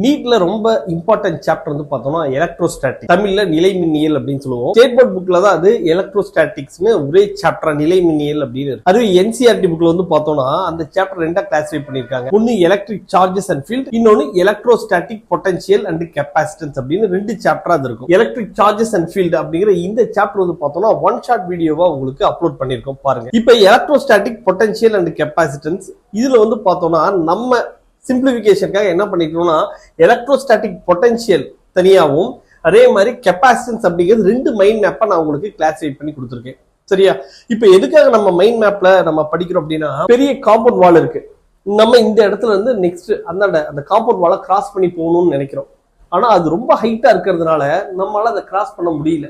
நீட்ல ரொம்ப important chapter வந்து பார்த்தோம்னா எலக்ட்ரோஸ்டாட்டிக், தமிழ்ல நிலைமின்னியல் அப்படின்னு சொல்லுவோம். ஸ்டேட் போர்ட் புக்ல தான் அது எலக்ட்ரோஸ்டாட்டிக்ஸ்னு ஒரே சாப்டர் நிலைமின்னியல் அப்படின்னு. அது என்சிஆர்டி புக்ல வந்து பார்த்தோம்னா அந்த சாப்டர் ரெண்டா கிளாசிஃபை பண்ணிருக்காங்க. ஒன்னு எலக்ட்ரிக் சார்ஜஸ் அண்ட் ஃபீல்ட், இன்னொன்னு எலக்ட்ரோஸ்டாட்டிக் பொட்டன்ஷியல் அண்ட் கெப்பாசிட்டன்ஸ் அப்படின்னு ரெண்டு சாப்டரா அது இருக்கும். எலக்ட்ரிக் சார்ஜஸ் அண்ட் ஃபீல்ட் அப்படிங்கிற இந்த சாப்டர் வந்து பார்த்தோம்னா ஒன் ஷாட் வீடியோவா உங்களுக்கு அப்லோட் பண்ணிருக்கோம் பாருங்க. இப்ப எலக்ட்ரோஸ்டாட்டிக் பொட்டன்ஷியல் அண்ட் கெப்பாசிட்டன்ஸ் இதுல வந்து பார்த்தோம்னா நம்ம சிம்பிளிஃபிகேஷனுக்காக என்ன பண்ணிக்கணும்னா எலக்ட்ரோஸ்டாட்டிக் பொட்டன்ஷியல் தனியாகவும் அதே மாதிரி கெப்பாசிட்டன்ஸ் அப்படிங்கிறது ரெண்டு மைண்ட் மேப்பா நான் உங்களுக்கு கிளாசிஃபை பண்ணி கொடுத்துருக்கேன். சரியா? இப்ப எதுக்காக நம்ம மைண்ட் மேப்ல நம்ம படிக்கிறோம் அப்படின்னா, பெரிய காம்பவுண்ட் வால் இருக்கு, நம்ம இந்த இடத்துல இருந்து நெக்ஸ்ட் அந்த காம்பவுண்ட் வாலை கிராஸ் பண்ணி போகணும்னு நினைக்கிறோம். ஆனா அது ரொம்ப ஹைட்டா இருக்கிறதுனால நம்மளால அதை கிராஸ் பண்ண முடியல.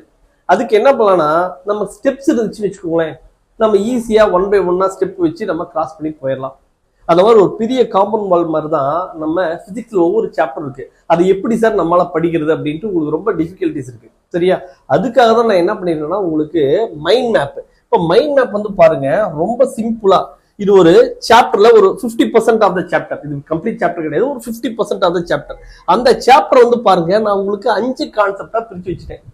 அதுக்கு என்ன பண்ணலாம்னா, நம்ம ஸ்டெப்ஸ் இருந்துச்சுன்னு வச்சுக்கோங்களேன், நம்ம ஈஸியா 1 by 1 ஸ்டெப் வச்சு நம்ம கிராஸ் பண்ணி போயிடலாம். அந்த மாதிரி ஒரு பெரிய காம்பவுண்ட் வால் மாதிரி தான் நம்ம பிசிக்ஸ்ல ஒவ்வொரு சாப்டர் இருக்கு. அது எப்படி சார் நம்மளால படிக்கிறது அப்படின்ட்டு உங்களுக்கு ரொம்ப டிஃபிகல்டிஸ் இருக்கு. சரியா? அதுக்காக தான் நான் என்ன பண்ணிருக்கேன்னா உங்களுக்கு மைண்ட் மேப். இப்போ மைண்ட் மேப் வந்து பாருங்க, ரொம்ப சிம்பிளா இது ஒரு சாப்டர்ல ஒரு 50% ஆஃப் த சாப்டர், இது கம்ப்ளீட் சாப்டர் கிடையாது, ஒரு 50% ஆஃப் த சாப்டர். அந்த சாப்டர் வந்து பாருங்க, நான் உங்களுக்கு 5 கான்செப்டா பிரிச்சு வச்சுட்டேன்.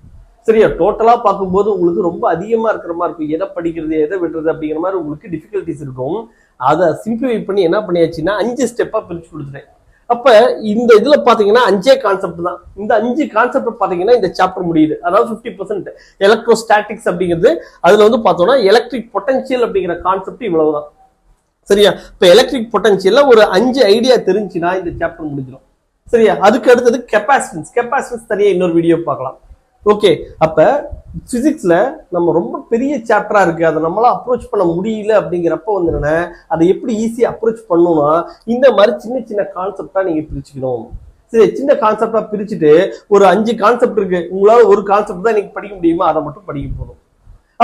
சரியா? டோட்டலா பார்க்கும்போது உங்களுக்கு ரொம்ப அதிகமா இருக்கிற மாதிரி இருக்கும். எதை படிக்கிறது எதை விடுறது அப்படிங்கிற மாதிரி உங்களுக்கு டிஃபிகல்டிஸ் இருக்கும். அதை சிம்பிளிஃபை பண்ணி என்ன பண்ணியாச்சுன்னா 5 ஸ்டெப்பா பிரிச்சு கொடுத்துட்டேன். அப்ப இந்த இதுல பாத்தீங்கன்னா 5 கான்செப்ட் தான். இந்த 5 கான்செப்ட் பாத்தீங்கன்னா இந்த சாப்டர் முடியுது. அதாவது 50% எலக்ட்ரோஸ்டாட்டிக்ஸ் அப்படிங்கிறது. அதுல வந்து பார்த்தோம்னா எலக்ட்ரிக் பொட்டன்ஷியல் அப்படிங்கிற கான்செப்ட் இவ்வளவுதான். சரியா? இப்ப எலக்ட்ரிக் பொட்டன்ஷியல்ல ஒரு 5 ஐடியா தெரிஞ்சுன்னா இந்த சாப்டர் முடிஞ்சிடும். சரியா? அதுக்கு அடுத்தது கெப்பாசிட்டன்ஸ் தனியா இன்னொரு வீடியோ பார்க்கலாம். ஓகே, அப்ப பிசிக்ஸ்ல நம்ம ரொம்ப பெரிய சாப்டரா இருக்கு, அதை நம்மளால அப்ரோச் பண்ண முடியல அப்படிங்கிறப்ப வந்து என்ன, அதை எப்படி ஈஸியா அப்ரோச் பண்ணணும்னா இந்த மாதிரி சின்ன சின்ன கான்செப்டா நீங்க பிரிச்சுக்கணும். சரி, சின்ன கான்செப்டா பிரிச்சுட்டு ஒரு 5 கான்செப்ட் இருக்கு, உங்களால ஒரு கான்செப்ட் தான் இன்னைக்கு படிக்க முடியுமா, அதை மட்டும் படிக்க போதும்.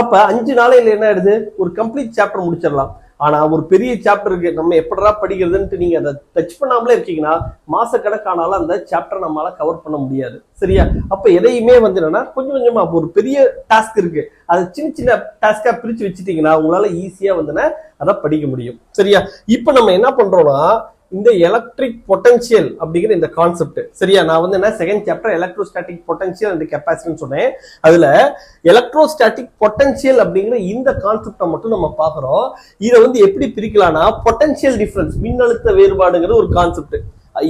அப்ப 5 நாளையில என்ன ஆயிடுது, ஒரு கம்ப்ளீட் சாப்டர் முடிச்சிடலாம். ஆனா ஒரு பெரிய சாப்டர் இருக்கு, நம்ம எப்படா படிக்கிறதுன்ட்டு நீங்க அதை டச் பண்ணாமலே இருக்கீங்கன்னா மாசக்கணக்கானாலும் அந்த சாப்டர் நம்மளால கவர் பண்ண முடியாது. சரியா? அப்ப எதையுமே வந்து என்னன்னா கொஞ்சம் கொஞ்சமா ஒரு பெரிய டாஸ்க் இருக்கு, அதை சின்ன சின்ன டாஸ்கா பிரிச்சு வச்சுட்டீங்கன்னா உங்களால ஈஸியா வந்து அதை படிக்க முடியும். சரியா? இப்ப நம்ம என்ன பண்றோம்னா இந்த எலக்ட்ரிக் பொட்டன்ஷியல் அப்படிங்கிற இந்த கான்செப்ட். சரியா? நான் வந்து என்ன second chapter electrostatic potential and capacitance சொன்னேன். அதுல எலக்ட்ரோஸ்டாட்டிக் பொட்டன்ஷியல் அப்படிங்கிற இந்த கான்செப்டை மட்டும் நம்ம பாக்குறோம். இதை வந்து எப்படி பிரிக்கலாம்னா பொட்டன்ஷியல் டிஃபரன்ஸ், மின்னழுத்த வேறுபாடுங்கிற ஒரு கான்செப்ட்,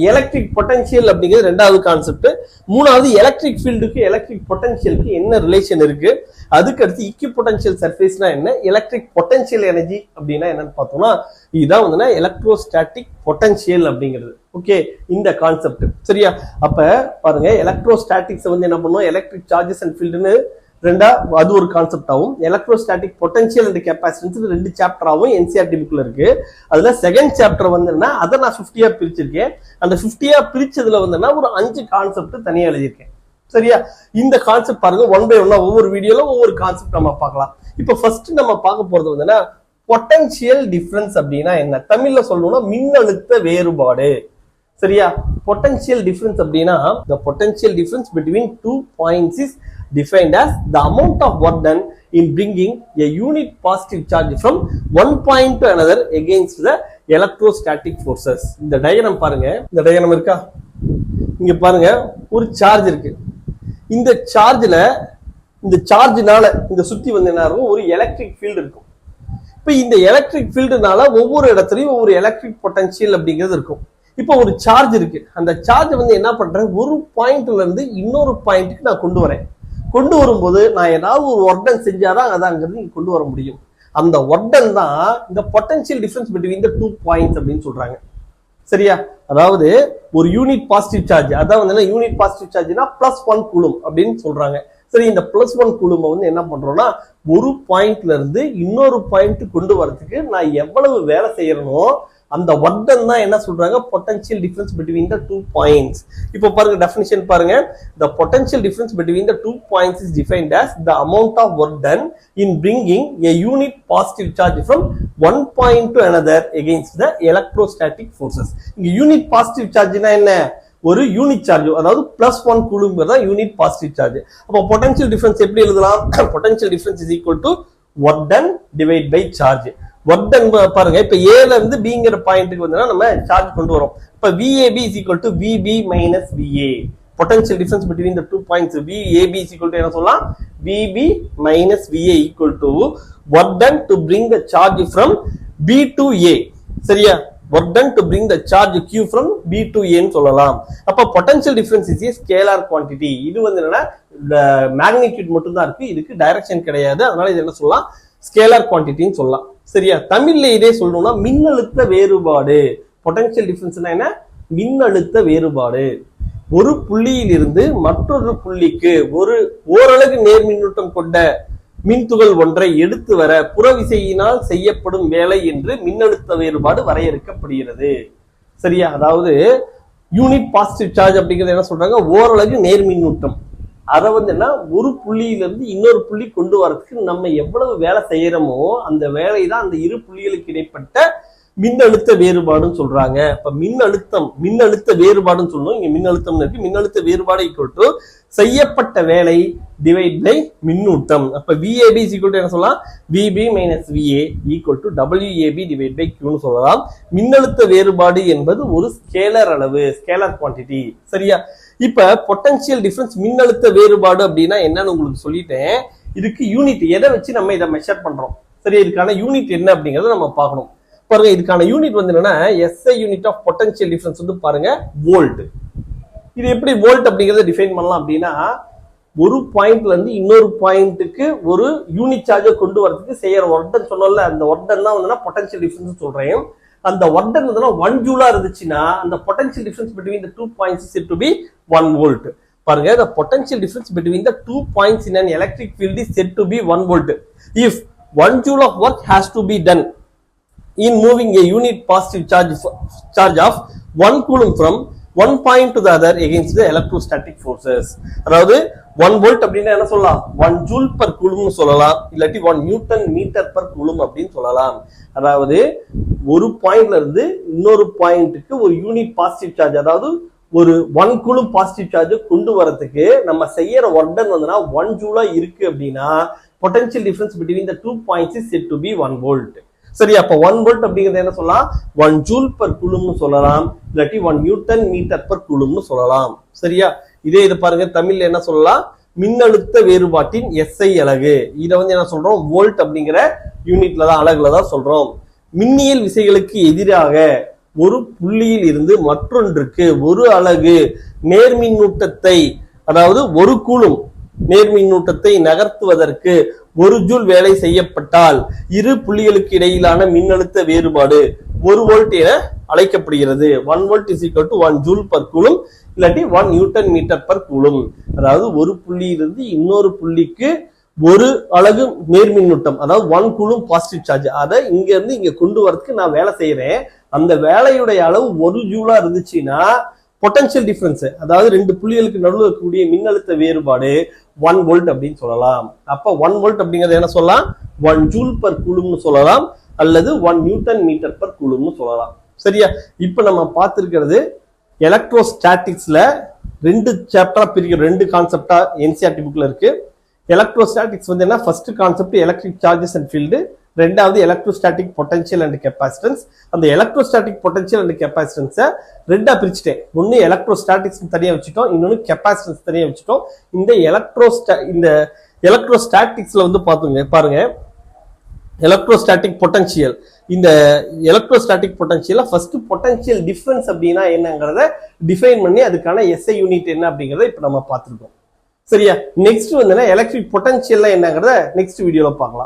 எலக்ட்ரிக் பொட்டன்ஷியல் அப்படிங்கிறது ரெண்டாவது கான்செப்ட், மூணாவது எலக்ட்ரிக் ஃபீல்டுக்கு எலக்ட்ரிக் பொட்டன்ஷியலுக்கு என்ன ரிலேஷன் இருக்கு, அதுக்கு அடுத்து ஈக்விபொட்டன்ஷியல் சர்ஃபேஸ்னா என்ன, எலக்ட்ரிக் பொட்டன்ஷியல் எனர்ஜி அப்படின்னா என்னன்னு பார்த்தோம்னா இதுதான் வந்து எலக்ட்ரோஸ்டாட்டிக் பொட்டன்ஷியல் அப்படிங்கிறது. ஓகே, இந்த கான்செப்ட். சரியா? அப்ப பாருங்க, எலக்ட்ரோஸ்டாட்டிக்ஸ் வந்து என்ன பண்ணுவோம், எலக்ட்ரிக் சார்ஜஸ் அண்ட் ஃபீல்டுன்னு ரெண்டா அது ஒரு கான்செப்ட் ஆகும். Electrostatic potential and capacitance 2 chapter ஆகும், என்சிஆர்டி புக்ல இருக்கு. அதுல செகண்ட் சாப்டர் வந்து அதை நான் 50 பிரிச்சிருக்கேன். அந்த 50 பிரிச்சதுல வந்து ஒரு 5 கான்செப்ட் தனியா எழுதியிருக்கேன். சரியா? இந்த கான்செப்ட் பாருங்க, 1 by 1 ஒவ்வொரு வீடியோல ஒவ்வொரு கான்செப்ட் நம்ம பார்க்கலாம். இப்ப ஃபர்ஸ்ட் நம்ம பார்க்க போறது வந்து பொட்டன்ஷியல் டிஃபரன்ஸ் அப்படின்னா என்ன, தமிழ்ல சொல்லணும்னா மின்னழுத்த வேறுபாடு. சரியா? பொட்டன்ஷியல் டிஃபரன்ஸ் அப்படின்னா the potential difference between 2 points is defined as the amount of work done in bringing a unit positive charge from one point to another against the electrostatic forces. இந்த diagram பாருங்க, இந்த diagram இருக்கா, இங்க பாருங்க ஒரு charge இருக்கு. இந்த சார்ஜ்ல இந்த சார்ஜ்னால இந்த சுத்தி வந்து என்ன இருக்கும், ஒரு எலக்ட்ரிக் ஃபீல்டு இருக்கும். இப்ப இந்த எலக்ட்ரிக் ஃபீல்டுனால ஒவ்வொரு இடத்துலயும் ஒவ்வொரு எலக்ட்ரிக் பொட்டன்ஷியல் அப்படிங்கிறது இருக்கும். இப்போ ஒரு சார்ஜ் இருக்கு, அந்த சார்ஜ் வந்து என்ன பண்றேன், ஒரு பாயிண்ட்ல இருந்து இன்னொரு பாயிண்ட்டுக்கு நான் கொண்டு வரும்போது நான் ஏதாவது ஒரு ஒர்க் டன் செஞ்சாதான் அதை அங்கிருந்து கொண்டு வர முடியும். அந்த ஒர்க் டன் தான் இந்த potential difference between the 2 points அப்படின்னு சொல்றாங்க. சரியா? அதாவது ஒரு யூனிட் பாசிட்டிவ் சார்ஜ், அதாவது யூனிட் பாசிட்டிவ் சார்ஜ்னா +1 கூலும் அப்படின்னு சொல்றாங்க. சரி, இந்த +1 கூலும் வந்து என்ன பண்றோம்னா ஒரு பாயிண்ட்ல இருந்து இன்னொரு பாயிண்ட் கொண்டு வரதுக்கு நான் எவ்வளவு வேலை செய்யறனோ அந்த ஒர்க் டன் தான் என்ன சொல்றாங்க, potential difference between the 2 points. இப்போ பாருங்க டெஃபினிஷன் பாருங்க, the potential difference between the 2 points is defined as the amount of work done in bringing a unit positive charge from one point to another against the electrostatic forces. இங்க unit positive சார்ஜ்னா என்ன, ஒரு unit charge, அதாவது +1 கூலுங்கிறது தான் unit positive charge. அப்போ potential difference எப்படி எழுதலாம், potential difference is equal to work done divide by charge. Work done பாருங்க, இப்ப ஏல இருந்து பிங்கிற பாயிண்ட்டுக்கு வந்து நம்ம சார்ஜ் கொண்டு வரோம். இப்ப VAB is equal to VB minus VA. Potential difference between the 2 points VAB is equal to என்ன சொல்லலாம், VB minus VA equal to work done to bring the charge from B to A. சரியா, work done to bring the charge Q from B to A ன்னு சொல்லலாம். அப்ப potential difference is a scalar quantity. இது வந்து என்னன்னா magnitude மட்டும் தான் இருக்கு, இதுக்கு டைரக்ஷன் கிடையாது. அதனால இது என்ன சொல்லலாம், ஸ்கேலார் குவான்டிட்டின்னு சொல்லலாம். சரியா, தமிழ்ல இதே சொல்லணும்னா மின்னழுத்த வேறுபாடு. பொட்டன்ஷியல் டிஃபரன்ஸ்னா என்ன, மின்னழுத்த வேறுபாடு. ஒரு புள்ளியில் இருந்து மற்றொரு புள்ளிக்கு ஒரு ஓரளவு நேர் மின்னூட்டம் கொண்ட மின்துகள் ஒன்றை எடுத்து வர புறவிசையினால் செய்யப்படும் வேலை என்று மின்னழுத்த வேறுபாடு வரையறுக்கப்படுகிறது. சரியா, அதாவது யூனிட் பாசிட்டிவ் சார்ஜ் அப்படிங்கிறது என்ன சொல்றாங்க, ஓரளவு நேர் மின்னூட்டம். அதை வந்து என்ன, ஒரு புள்ளியிலிருந்து இன்னொரு புள்ளி கொண்டு வரதுக்கு நம்ம எவ்வளவு வேலை செய்யறோமோ அந்த வேலை தான் அந்த இரு புள்ளிகளுக்கு இடைப்பட்ட மின்னழுத்த வேறுபாடுன்னு சொல்றாங்க. இப்ப மின்னழுத்த வேறுபாடுன்னு சொல்லணும், இங்க மின்னழுத்தம் இருக்கு. மின்னழுத்த வேறுபாடு ஈக்குவல் டு செய்யப்பட்ட வேலை டிவைட் பை மின்னூட்டம். அப்ப VAB is equal to என்ன சொல்லலாம், VB minus VA equal to WAB divided by Q ன்னு சொல்லலாம். மின்னழுத்த வேறுபாடு என்பது ஒரு ஸ்கேலர் அளவு, ஸ்கேலர் குவான்டிட்டி. சரியா, இப்ப பொட்டன்ஷியல் டிஃபரன்ஸ் மின்னழுத்த வேறுபாடு அப்படின்னா என்னன்னு உங்களுக்கு சொல்லிட்டேன். இதுக்கு யூனிட் எதை வச்சு நம்ம இதை மெஷர் பண்றோம். சரி, இதுக்கான யூனிட் என்ன அப்படிங்கறத நம்ம பார்க்கணும். பாருங்க, இதுக்கான யூனிட் வந்து என்னன்னா SI unit of potential difference வந்து பாருங்க வோல்ட். இது எப்படி வோல்ட் அப்படிங்கறத டிஃபைன் பண்ணலாம் அப்படின்னா, ஒரு பாயிண்ட்ல இருந்து இன்னொரு பாயிண்ட்டுக்கு ஒரு யூனிட் சார்ஜை கொண்டு வரதுக்கு செய்யற ஒர்டன் சொன்னோம்ல, அந்த ஒர்டன் தான் வந்து பொட்டன்ஷியல் டிஃபரன்ஸ் சொல்றேன். அந்த ஒர்டன் வந்து 1 ஜூலா இருந்துச்சுன்னா அந்த potential difference between the 2 points is said to be 1 volt. பாருங்க, the potential difference between the 2 points in an electric field is said to be 1 volt if 1 joule of work has to be done in moving a unit positive charge of 1 coulomb from one point to the other against the electrostatic forces. அதாவது 1 volt அப்படின்னா என்ன சொல்லலாம், 1 joule per coulomb சொல்லலாம், இல்லாட்டி 1 newton meter per coulomb அப்படின்னு சொல்லலாம். அதாவது ஒரு பாயிண்ட்ல இருந்து இன்னொரு பாயிண்ட்டுக்கு ஒரு யூனிட் பாசிட்டிவ் சார்ஜ், அதாவது ஒரு 1 coulomb பாசிட்டிவ் சார்ஜ் கொண்டு வரதுக்கு நம்ம செய்யற ஒர்டன் வந்து 1 ஜூலா இருக்கு அப்படின்னா potential difference between the 2 points is said to be 1 volt. சரி, அப்ப 1 volt அப்படிங்கிறது என்ன சொல்லலாம், 1 joule per coulomb சொல்லலாம், இல்லாட்டி 1 newton meter per coulomb சொல்லலாம். சரியா, இதே இது பாருங்க, தமிழ்ல என்ன சொல்லலாம், மின்னழுத்த வேறுபாட்டின் SI அலகு. இதை வந்து என்ன சொல்றோம், வோல்ட் அப்படிங்கிற யூனிட்ல தான், அலகுல தான் சொல்றோம். மின்னியல் விசைகளுக்கு எதிராக ஒரு புள்ளியில் இருந்து மற்றொன்றுக்கு ஒரு அலகு நேர்மின்னூட்டத்தை, அதாவது ஒரு கூலும் நேர்மின்னூட்டத்தை நகர்த்துவதற்கு 1 ஜூல் வேலை செய்யப்பட்டால் இரு புள்ளிகளுக்கு இடையிலான மின்னழுத்த வேறுபாடு 1 வோல்ட் என அழைக்கப்படுகிறது. 1 volt is equal to 1 joule per coulomb இல்லாட்டி 1 நியூட்டன் மீட்டர் per coulomb. அதாவது ஒரு புள்ளியிலிருந்து இன்னொரு புள்ளிக்கு ஒரு அலகு நேர்மின்னூட்டம், அதாவது 1 coulomb பாசிட்டிவ் சார்ஜ், அதை இங்க இருந்து இங்க கொண்டு வரதுக்கு நான் வேலை செய்யறேன். அந்த வேலையுடைய அளவு 1 ஜூலா இருந்துச்சுன்னா பொட்டன்ஷியல் டிஃபரன்ஸ், அதாவது 2 புள்ளிகளுக்கு நடுவில் இருக்கக்கூடிய மின்னழுத்த வேறுபாடு 1 வோல்ட் அப்படின்னு சொல்லலாம். அப்ப 1 வோல்ட் அப்படிங்கறது என்ன சொல்லலாம், 1 ஜூல் per coulomb சொல்லலாம், அல்லது 1 நியூட்டன் மீட்டர் per coulomb சொல்லலாம். சரியா, இப்ப நம்ம பார்த்திருக்கிறது எலக்ட்ரோஸ்டாட்டிக்ஸ்ல 2 சாப்டரா பிரிக்கிற 2 கான்செப்டா NCERT புக்ல இருக்கு. எலக்ட்ரோஸ்டாட்டிக்ஸ் வந்து என்ன, first concept electric charges and field, ரெண்டாவது எலக்ட்ரோஸ்டாட்டிக் பொட்டன்ஷியல் அண்ட் கெப்பாசிட்டன்ஸ். அந்த எலக்ட்ரோஸ்டாட்டிக் பொட்டன்ஷியல் அண்ட் கெப்பாசிட்டன்ஸை ரெண்டா பிரிச்சுட்டேன். ஒன்னு எலக்ட்ரோஸ்டாட்டிக்ஸ் தனியா வச்சுட்டோம், இன்னொன்னு கெப்பாசிட்டன்ஸ் தனியா வச்சுட்டோம். இந்த எலக்ட்ரோஸ்டாட்டிக்ஸ்ல வந்து பாருங்க, எலக்ட்ரோஸ்டாட்டிக் பொட்டன்ஷியல், இந்த electrostatic potential first potential difference அப்படின்னா என்னங்கறத டிஃபைன் பண்ணி அதுக்கான SI யூனிட் என்ன அப்படிங்கறத இப்ப நம்ம பார்த்திருக்கோம். சரியா, நெக்ஸ்ட் வந்து எலக்ட்ரிக் பொட்டன்ஷியல் என்னங்கறத நெக்ஸ்ட் வீடியோல பார்க்கலாம்.